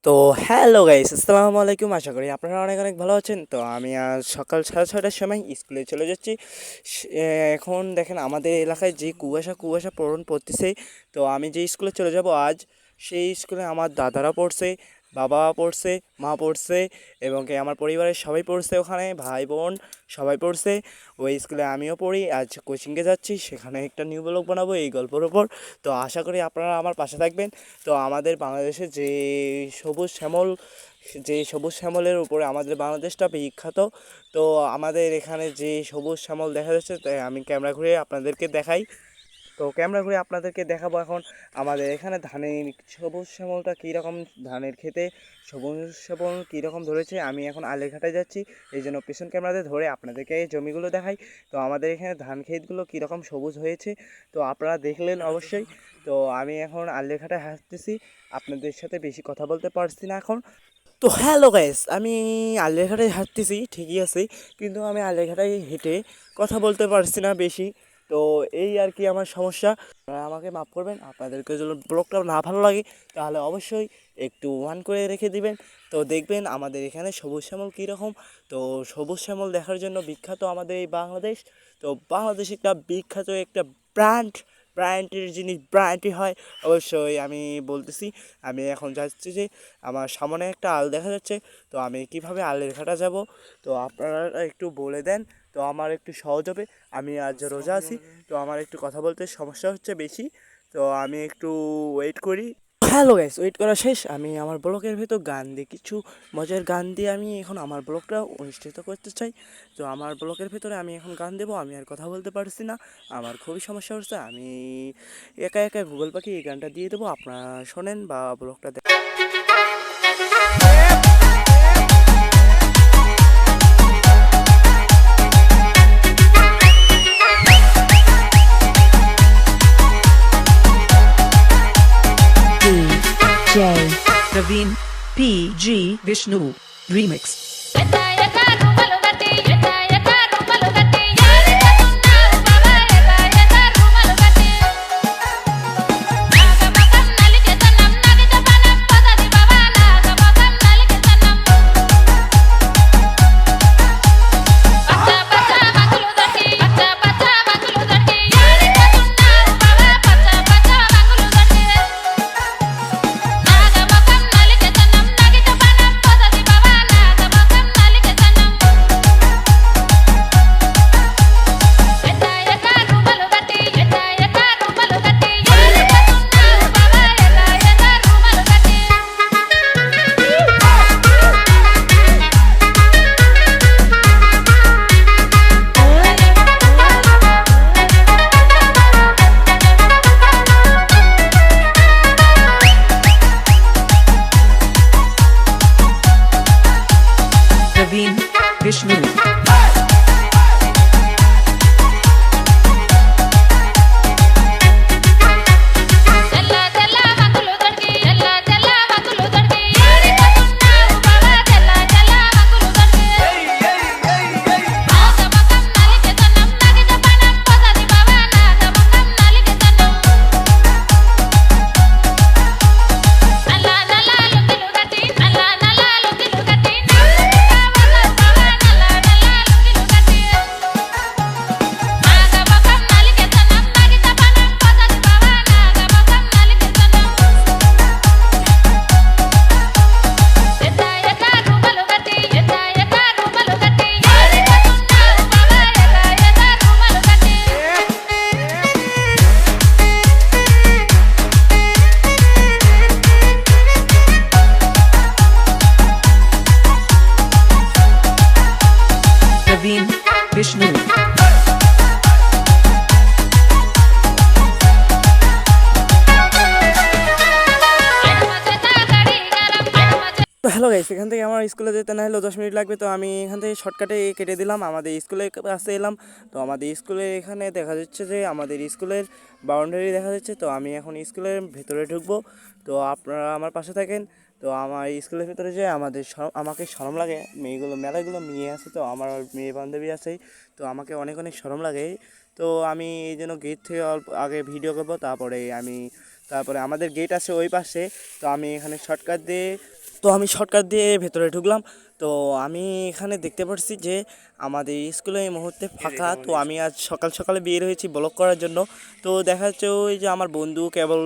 তো hello guys, আসসালামু আলাইকুম। আশা করি আপনারা অনেক অনেক ভালো আছেন। তো আমি আজ সকাল 6:30টার সময় স্কুলে চলে যাচ্ছি। এখন দেখেন আমাদের এলাকায় যে কুয়াশা কুয়াশা পড়তেছে। তো আমি যে স্কুলে চলে যাব আজ, সেই স্কুলে আমার দাদারা পড়ছে, বাবা পড়ছে, মা পড়ছে, এবং কি আমার পরিবারের সবাই পড়ছে, ওখানে ভাই বোন সবাই পড়ছে। ওই স্কুলে আমিও পড়ি। আজ কোচিংয়ে যাচ্ছি, সেখানে একটা নিউ ব্লগ বানাবো এই গল্পের ওপর। তো আশা করি আপনারা আমার পাশে থাকবেন। তো আমাদের বাংলাদেশে সবুজ শ্যামল সবুজ শ্যামলের উপরে আমাদের বাংলাদেশটা বিখ্যাত। তো আমাদের এখানে যে সবুজ শ্যামল দেখা যাচ্ছে, তাই আমি ক্যামেরা ঘুরে আপনাদেরকে দেখাই। তো ক্যামেরা ঘুরে আপনাদেরকে দেখাবো এখন আমাদের এখানে ধানের সবুজ শ্যামলটা কীরকম, ধানের খেতে সবুজ শ্যামল কীরকম ধরেছে। আমি এখন আলের ঘাটায় যাচ্ছি, এই জন্য পেছন ক্যামেরাতে ধরে আপনাদেরকে এই জমিগুলো দেখাই। তো আমাদের এখানে ধান ক্ষেতগুলো কীরকম সবুজ হয়েছে, তো আপনারা দেখলেন অবশ্যই। তো আমি এখন আলের ঘাটায় হাঁটতেছি, আপনাদের সাথে বেশি কথা বলতে পারছি না এখন। তো হ্যালো গাইস, আমি আলেরঘাটায় হাঁটতেছি ঠিকই আছে, কিন্তু আমি আলেরঘাটায় হেঁটে কথা বলতে পারছি না বেশি। তো এই আর কি আমার সমস্যা। আপনারা আমাকে মাফ করবেন। আপনাদেরকে যদি ব্লগটা না ভালো লাগে তাহলে অবশ্যই একটু ওয়ান করে রেখে দিবেন। তো দেখবেন আমাদের এখানে সবুজ শ্যামল কীরকম। তো সবুজ শ্যামল দেখার জন্য বিখ্যাত আমাদের এই বাংলাদেশ। তো বাংলাদেশ একটা বিখ্যাত একটা ব্র্যান্ড, ব্র্যান্ডের জিনিস ব্র্যান্ডই হয়। অবশ্যই আমি বলতেছি, আমি এখন যাচ্ছি যে আমার সামনে একটা আল দেখা যাচ্ছে। তো আমি কিভাবে আলের ঘাটা যাব, তো আপনারা একটু বলে দেন, তো আমার একটু সহজ হবে। আমি আজ রোজা আছি, তো আমার একটু কথা বলতে সমস্যা হচ্ছে বেশি। তো আমি একটু ওয়েট করি। হ্যালো গাইস, ওয়েট করা শেষ। আমি আমার ব্লগের ভেতর গান দিয়ে, কিছু মজার গান দিয়ে আমি এখন আমার ব্লগটা অনুষ্ঠিত করতে চাই। তো আমার ব্লগের ভেতরে আমি এখন গান দেবো, আমি আর কথা বলতে পারছি না, আমার খুবই সমস্যা হচ্ছে। আমি একা একা গুগল পাখি এই গানটা দিয়ে দেবো, আপনারা শোনেন বা ব্লগটা দেখেন। DJ Praveen PG Vishnu Remix. ఎతా ఎతా రూమలు గట్టి ఎతా ఎతా రూమలు గట్టి యాడికతున్నావు బాబా ఎతా ఎతా రూమలు గట్టి నాగమకం నలికెతనం నగితపనం పదది బాబా నాగమకం నలికెతనం పచ్చ పచ్చ మంగులు దట్టి పచ్చ పచ్చ మంగులు దట్టి యాడికతున్నావు బాబా పచ్చ పచ్చ మంగులు దట్టి నాగమకం నలికెతనం నగితపనం పదది బాబా నాగమకం నలికెతనం ఎతా ఎతా రూమలు గట్టి ఎతా ఎతా రూమలు గట్టి యాడికతున్నావు బాబా ఎతా ఎతా రూమలు గట్టి Praveen Vishnu. తెల్ల తెల్ల మంగులు దొరికి తెల్ల తెల్ల మంగులు దొరికి యాడికతున్నావు బాబా తెల్ల తెల్ల మంగులు దొరికి నాగమకం నలికెతనం నగితపనం పదది బాబా నాగమకం నలికెతనం నల్ల నల్ల లుంగిలు గట్టి నల్ల నల్ల లుంగిలు గట్టి నాగమకం బాబా నల్ల నల్ల లుంగిలు గట్టి నాగమకం నలికెతనం నగితపనం పదది బాబా నాగమకం నలికెతనం ఎతా ఎతా రూమలు గట్టి ఎతా ఎతా రూమలు గట్టి యాడికతున్నావు బాబా ఎతా ఎతా రూమలు గట్టి Praveen Vishnu. ఎడమ చేత గడియారం ఎడమ তো হ্যালো গাইস, এখান থেকে আমার স্কুলে যেতে না হলেও 10 মিনিট লাগবে। তো আমি এখান থেকে শর্টকাটে কেটে দিলাম, আমাদের স্কুলের কাছে এলাম। তো আমাদের স্কুলের এখানে দেখা যাচ্ছে যে আমাদের স্কুলের বাউন্ডারি দেখা যাচ্ছে। তো আমি এখন স্কুলের ভেতরে ঢুকবো। তো আপনারা আমার পাশে থাকেন। তো আমার স্কুলের ভেতরে যে আমাকে শরম লাগে, মেয়েগুলো মেলাগুলো মেয়ে আছে, তো আমার মেয়ে বান্ধবী আছে, তো আমাকে অনেক অনেক শরম লাগে। তো আমি এই জন্য গেট থেকে অল্প আগে ভিডিও করবো, তারপরে আমাদের গেট আছে ওই পাশে। তো আমি এখানে শর্টকাট দিয়ে তো আমি শর্টকাট দিয়ে ভেতরে ঢুকলাম। তো আমি এখানে দেখতে পাচ্ছি যে আমাদের স্কুলে এই মুহূর্তে ফাঁকা। তো আমি আজ সকাল সকালে বের হয়েছি ব্লগ করার জন্য। তো দেখা যাচ্ছে ওই যে আমার বন্ধু কেবল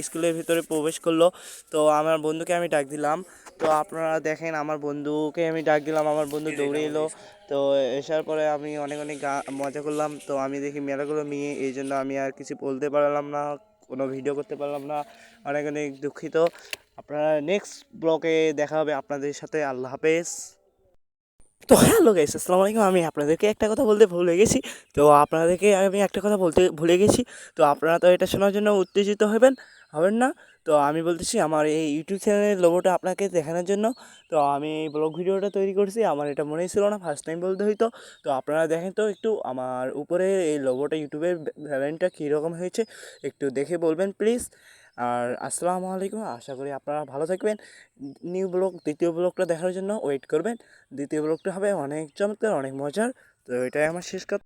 স্কুলের ভিতরে প্রবেশ করলো। তো আমার বন্ধুকে আমি ডাক দিলাম। তো আপনারা দেখেন আমার বন্ধুকে আমি ডাক দিলাম, আমার বন্ধু দৌড়ে এলো। তো আসার পরে আমি অনেক অনেক মজা করলাম। তো আমি দেখি মেলাগুলো মেয়ে, এই জন্য আমি আর কিছু বলতে পারলাম না, কোনো ভিডিও করতে পারলাম না। অনেক অনেক দুঃখিত। আপনারা নেক্সট ব্লগে দেখা হবে আপনাদের সাথে। আল্লাহ হাফেজ। তো হ্যালো গাইস, আসসালামু আলাইকুম। আমি আপনাদেরকে একটা কথা বলতে ভুলে গেছি। তো আপনাদেরকে আমি একটা কথা বলতে ভুলে গেছি। তো আপনারা তো এটা শোনার জন্য উত্তেজিত হবেন না। তো আমি বলতেছি আমার এই ইউটিউব চ্যানেলের লোগোটা আপনাকে দেখানোর জন্য। তো আমি এই ব্লগ ভিডিওটা তৈরি করছি, আমার এটা মনেই ছিল না, ফার্স্ট টাইম বলতে হইতো। তো আপনারা দেখেন তো একটু আমার উপরে এই লোগোটা ইউটিউবের ভ্যালেন্টটা কীরকম হয়েছে একটু দেখে বলবেন প্লিজ। আর আসসালামু আলাইকুম, আশা করি আপনারা ভালো থাকবেন। নিউ ব্লগ দ্বিতীয় ব্লগটা দেখার জন্য ওয়েট করবেন। দ্বিতীয় ব্লগটা হবে অনেক চমৎকার, অনেক মজার। তো এটাই আমার শেষ কথা।